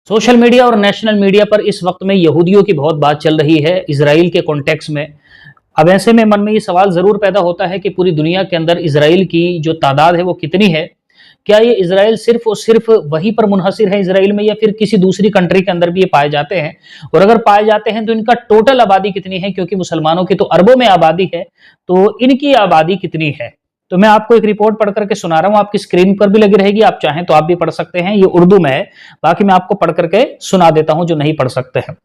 Social media और national media पर इस वक्त में यहूदियों की बहुत बात चल रही है इजराइल के कॉन्टेक्स्ट में। अब ऐसे में मन में ये सवाल जरूर पैदा होता है कि पूरी दुनिया के अंदर इजराइल की जो तादाद है वो कितनी है। क्या ये इजराइल सिर्फ और सिर्फ वहीं पर मुनहसिर है इजराइल में, या फिर किसी दूसरी कंट्री के अंदर भी ये पाए जाते हैं? और अगर पाए जाते हैं तो इनका टोटल आबादी कितनी है, क्योंकि मुसलमानों की तो अरबों में आबादी है, तो इनकी आबादी कितनी है? तो मैं आपको एक रिपोर्ट पढ़ करके सुना रहा हूं, आपकी स्क्रीन पर भी लगी रहेगी, आप चाहें तो आप भी पढ़ सकते हैं। ये उर्दू में है, बाकी मैं आपको पढ़ करके सुना देता हूं जो नहीं पढ़ सकते हैं।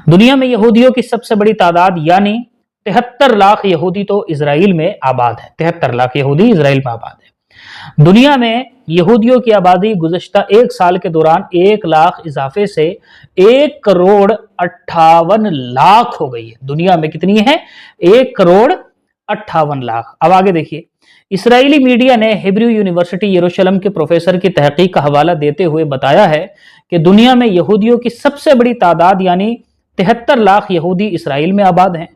दुनिया में यहूदियों की सबसे बड़ी तादाद यानी 73 लाख यहूदी तो इजराइल में आबाद है। 73 लाख यहूदी इजराइल में आबाद है। दुनिया में यहूदियों की आबादी गुज़श्ता एक साल के दौरान 1 लाख इजाफे से 1 करोड़ 58 लाख हो गई है। दुनिया में कितनी है? 1 करोड़ 58 लाख। अब आगे देखिए, इसराइली मीडिया ने हिब्रू यूनिवर्सिटी यरूशलेम के प्रोफेसर की तहकीक का हवाला देते हुए बताया है कि दुनिया में यहूदियों की सबसे बड़ी तादाद यानी 73 लाख यहूदी इसराइल में आबाद हैं।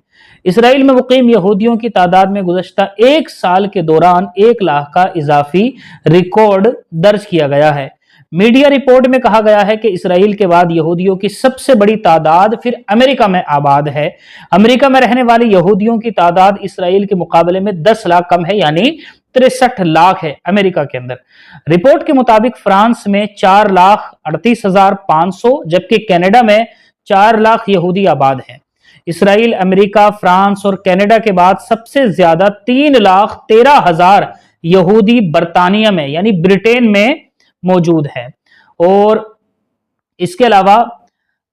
इसराइल में मुकीम यहूदियों की तादाद में गुज़श्ता एक साल के दौरान 1 लाख का इजाफी रिकॉर्ड दर्ज किया गया है। मीडिया रिपोर्ट में कहा गया है कि इसराइल के बाद यहूदियों की सबसे बड़ी तादाद फिर अमेरिका में आबाद है। अमेरिका में रहने वाले यहूदियों की तादाद इसराइल के मुकाबले में 10 लाख कम है, यानी 63 लाख है अमेरिका के अंदर। रिपोर्ट के मुताबिक फ्रांस में 4,38,500, जबकि कनाडा में 4 लाख यहूदी आबाद हैं। इसराइल, अमेरिका, फ्रांस और कनाडा के बाद सबसे ज्यादा 3,13,000 यहूदी बर्तानिया में यानी ब्रिटेन में मौजूद है। और इसके अलावा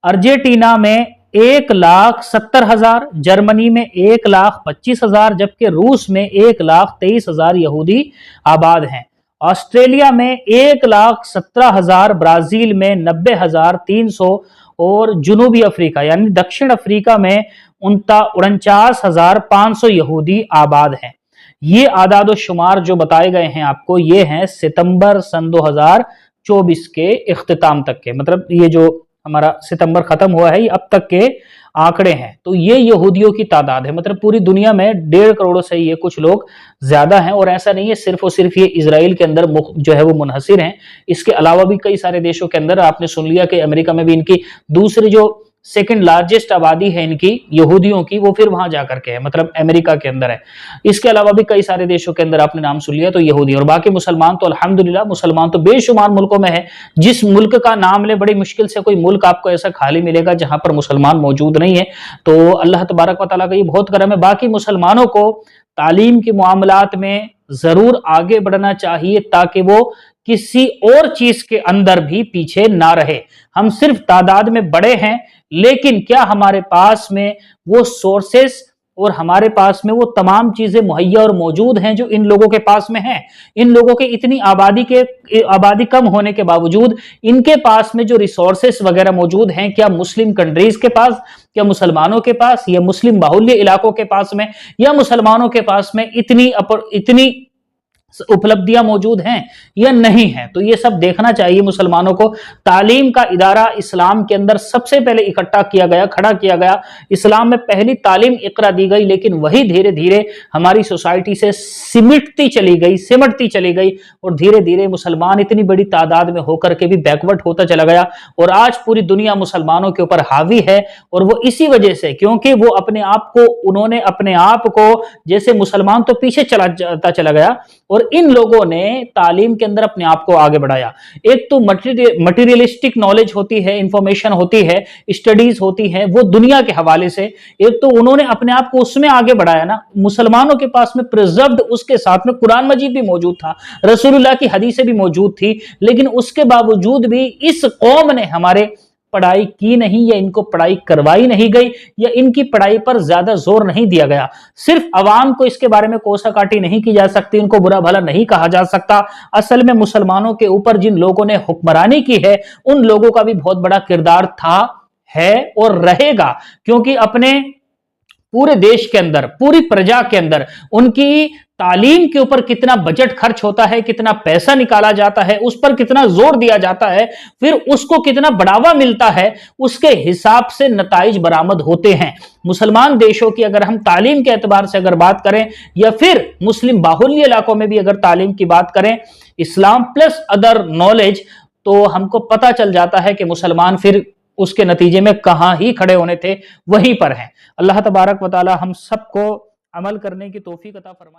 अर्जेंटीना में 1,70,000, जर्मनी में 1,25,000, जबकि रूस में 1,23,000 यहूदी आबाद हैं। ऑस्ट्रेलिया में 1,17,000, ब्राजील में 90,300 और जुनूबी अफ्रीका यानी दक्षिण अफ्रीका में 49,500 यहूदी आबाद हैं। ये आदाद शुमार जो बताए गए हैं आपको, ये हैं सितंबर सन 2024 के इख्तिताम तक के, मतलब ये जो हमारा सितंबर खत्म हुआ है ये अब तक के आंकड़े हैं। तो ये यहूदियों की तादाद है, मतलब पूरी दुनिया में 1.5 करोड़ से ये कुछ लोग ज्यादा हैं। और ऐसा नहीं है सिर्फ और सिर्फ ये इजराइल के अंदर जो है वो मुनहसिर हैं, इसके अलावा भी कई सारे देशों के अंदर, आपने सुन लिया कि अमेरिका में भी इनकी दूसरी जो सेकंड लार्जेस्ट आबादी है इनकी यहूदियों की, वो फिर वहां जाकर के है, मतलब अमेरिका के अंदर है। इसके अलावा भी कई सारे देशों के अंदर आपने नाम सुन लिया तो यहूदी। और बाकी मुसलमान तो अल्हम्दुलिल्लाह, मुसलमान तो बेशुमार मुल्कों में है। जिस मुल्क का नाम ले, बड़ी मुश्किल से कोई मुल्क आपको ऐसा खाली मिलेगा जहां पर मुसलमान मौजूद नहीं है। तो अल्लाह तबारक व तआला का ये बहुत करम है। बाकी मुसलमानों को तालीम के मामलात में जरूर आगे बढ़ना चाहिए ताकि वो किसी और चीज के अंदर भी पीछे ना रहे। हम सिर्फ तादाद में बड़े हैं, लेकिन क्या हमारे पास में वो सोर्सेस और हमारे पास में वो तमाम चीजें मुहैया और मौजूद हैं जो इन लोगों के पास में हैं? इन लोगों के इतनी आबादी कम होने के बावजूद इनके पास में जो रिसोर्सेस वगैरह मौजूद हैं, क्या मुस्लिम कंट्रीज के पास, क्या मुसलमानों के पास, या मुस्लिम बाहुल्य इलाकों के पास में, या मुसलमानों के पास में इतनी उपलब्धियां मौजूद हैं या नहीं है? तो ये सब देखना चाहिए मुसलमानों को। तालीम का इदारा इस्लाम के अंदर सबसे पहले इकट्ठा किया गया, खड़ा किया गया। इस्लाम में पहली तालीम इकरा दी गई, लेकिन वही धीरे धीरे हमारी सोसाइटी से सिमटती चली गई और धीरे धीरे मुसलमान इतनी बड़ी तादाद में होकर के भी बैकवर्ड होता चला गया। और आज पूरी दुनिया मुसलमानों के ऊपर हावी है, और वो इसी वजह से, क्योंकि वो उन्होंने अपने आप को, जैसे मुसलमान तो पीछे जाता चला गया और इन लोगों ने तालीम के अंदर अपने आप को आगे बढ़ाया। एक तो मटेरियलिस्टिक नॉलेज होती है, इंफॉर्मेशन होती है, स्टडीज होती है, वो दुनिया के हवाले से, एक तो उन्होंने अपने आप को उसमें आगे बढ़ाया ना। मुसलमानों के पास में प्रिजर्व्ड, उसके साथ में कुरान मजीद भी मौजूद था, रसूलुल्लाह की हदीसें भी मौजूद थी, लेकिन उसके बावजूद भी इस कौम ने हमारे पढ़ाई की नहीं, या इनको पढ़ाई करवाई नहीं गई, या इनकी पढ़ाई पर ज्यादा जोर नहीं दिया गया। सिर्फ अवाम को इसके बारे में कोसाकाटी नहीं की जा सकती, इनको बुरा भला नहीं कहा जा सकता। असल में मुसलमानों के ऊपर जिन लोगों ने हुक्मरानी की है, उन लोगों का भी बहुत बड़ा किरदार था, है और रहेगा, क्योंकि अपने पूरे देश के अंदर, पूरी प्रजा के अंदर उनकी तालीम के ऊपर कितना बजट खर्च होता है, कितना पैसा निकाला जाता है, उस पर कितना जोर दिया जाता है, फिर उसको कितना बढ़ावा मिलता है, उसके हिसाब से नताइज बरामद होते हैं। मुसलमान देशों की अगर हम तालीम के एतबार से अगर बात करें, या फिर मुस्लिम बाहुल्य इलाकों में भी अगर तालीम की बात करें, इस्लाम प्लस अदर नॉलेज, تو ہم کو پتہ چل جاتا ہے کہ مسلمان پھر اس کے نتیجے میں کہاں ہی کھڑے ہونے تھے وہیں پر ہیں۔ اللہ تبارک و تعالی ہم سب کو عمل کرنے کی توفیق عطا فرمائے۔